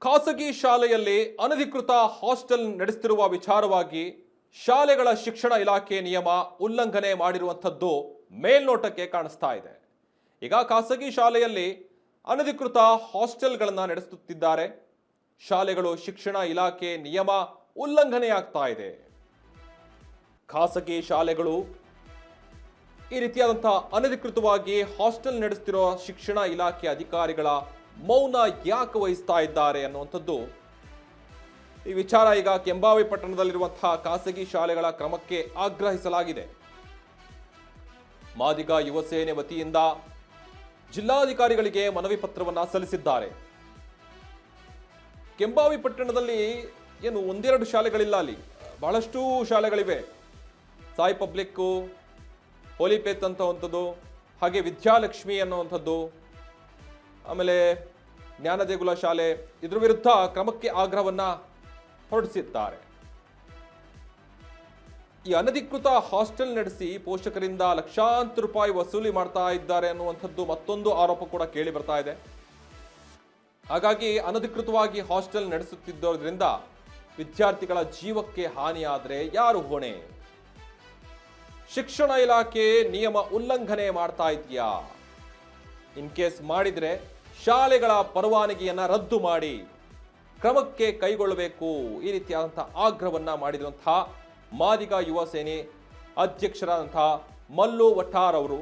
ಖಾಸಗಿ ಶಾಲೆಯಲ್ಲಿ ಅನಧಿಕೃತ ಹಾಸ್ಟೆಲ್ ನಡೆಸುತ್ತಿರುವ ವಿಚಾರವಾಗಿ ಶಾಲೆಗಳ ಶಿಕ್ಷಣ ಇಲಾಖೆ ನಿಯಮ ಉಲ್ಲಂಘನೆ ಮಾಡಿರುವಂಥದ್ದು ಮೇಲ್ನೋಟಕ್ಕೆ ಕಾಣಿಸ್ತಾ ಇದೆ. ಈಗ ಖಾಸಗಿ ಶಾಲೆಯಲ್ಲಿ ಅನಧಿಕೃತ ಹಾಸ್ಟೆಲ್ಗಳನ್ನು ನಡೆಸುತ್ತಿದ್ದಾರೆ. ಶಾಲೆಗಳು ಶಿಕ್ಷಣ ಇಲಾಖೆ ನಿಯಮ ಉಲ್ಲಂಘನೆಯಾಗ್ತಾ ಇದೆ. ಖಾಸಗಿ ಶಾಲೆಗಳು ಈ ರೀತಿಯಾದಂತಹ ಅನಧಿಕೃತವಾಗಿ ಹಾಸ್ಟೆಲ್ ನಡೆಸುತ್ತಿರುವ ಶಿಕ್ಷಣ ಇಲಾಖೆ ಅಧಿಕಾರಿಗಳ ಮೌನ ಯಾಕೆ ವಹಿಸ್ತಾ ಇದ್ದಾರೆ ಅನ್ನುವಂಥದ್ದು ಈ ವಿಚಾರ. ಈಗ ಕೆಂಬಾವಿ ಪಟ್ಟಣದಲ್ಲಿರುವಂತಹ ಖಾಸಗಿ ಶಾಲೆಗಳ ಕ್ರಮಕ್ಕೆ ಆಗ್ರಹಿಸಲಾಗಿದೆ. ಮಾದಿಗ ಯುವ ಸೇನೆ ವತಿಯಿಂದ ಜಿಲ್ಲಾಧಿಕಾರಿಗಳಿಗೆ ಮನವಿ ಪತ್ರವನ್ನ ಸಲ್ಲಿಸಿದ್ದಾರೆ. ಕೆಂಬಾವಿ ಪಟ್ಟಣದಲ್ಲಿ ಏನು ಒಂದೆರಡು ಶಾಲೆಗಳಿಲ್ಲ, ಅಲ್ಲಿ ಬಹಳಷ್ಟು ಶಾಲೆಗಳಿವೆ. ಸಾಯಿ ಪಬ್ಲಿಕ್, ಹೋಲಿಪೇತ್ ಅಂತವಂಥದ್ದು, ಹಾಗೆ ವಿದ್ಯಾಲಕ್ಷ್ಮಿ ಅನ್ನುವಂಥದ್ದು, ಆಮೇಲೆ ಜ್ಞಾನದೇಗುಲ ಶಾಲೆ. ಇದ್ರ ವಿರುದ್ಧ ಕ್ರಮಕ್ಕೆ ಆಗ್ರಹವನ್ನ ಹೊರಡಿಸಿದ್ದಾರೆ. ಈ ಅನಧಿಕೃತ ಹಾಸ್ಟೆಲ್ ನಡೆಸಿ ಪೋಷಕರಿಂದ ಲಕ್ಷಾಂತರ ರೂಪಾಯಿ ವಸೂಲಿ ಮಾಡ್ತಾ ಇದ್ದಾರೆ ಅನ್ನುವಂಥದ್ದು ಮತ್ತೊಂದು ಆರೋಪ ಕೂಡ ಕೇಳಿ ಬರ್ತಾ ಇದೆ. ಹಾಗಾಗಿ ಅನಧಿಕೃತವಾಗಿ ಹಾಸ್ಟೆಲ್ ನಡೆಸುತ್ತಿದ್ದರಿಂದ ವಿದ್ಯಾರ್ಥಿಗಳ ಜೀವಕ್ಕೆ ಹಾನಿಯಾದರೆ ಯಾರು ಹೊಣೆ? ಶಿಕ್ಷಣ ಇಲಾಖೆ ನಿಯಮ ಉಲ್ಲಂಘನೆ ಮಾಡ್ತಾ ಇದೆಯಾ? ಇನ್ ಕೇಸ್ ಮಾಡಿದ್ರೆ ಶಾಲೆಗಳ ಪರವಾನಗಿಯನ್ನ ರದ್ದು ಮಾಡಿ ಕ್ರಮಕ್ಕೆ ಕೈಗೊಳ್ಳಬೇಕು. ಈ ರೀತಿಯಾದಂತಹ ಆಗ್ರಹವನ್ನ ಮಾಡಿರುವಂತಹ ಮಾದಿಗ ಯುವ ಸೇನೆ ಅಧ್ಯಕ್ಷರಾದಂತಹ ಮಲ್ಲು ವಠಾರ್ ಅವರು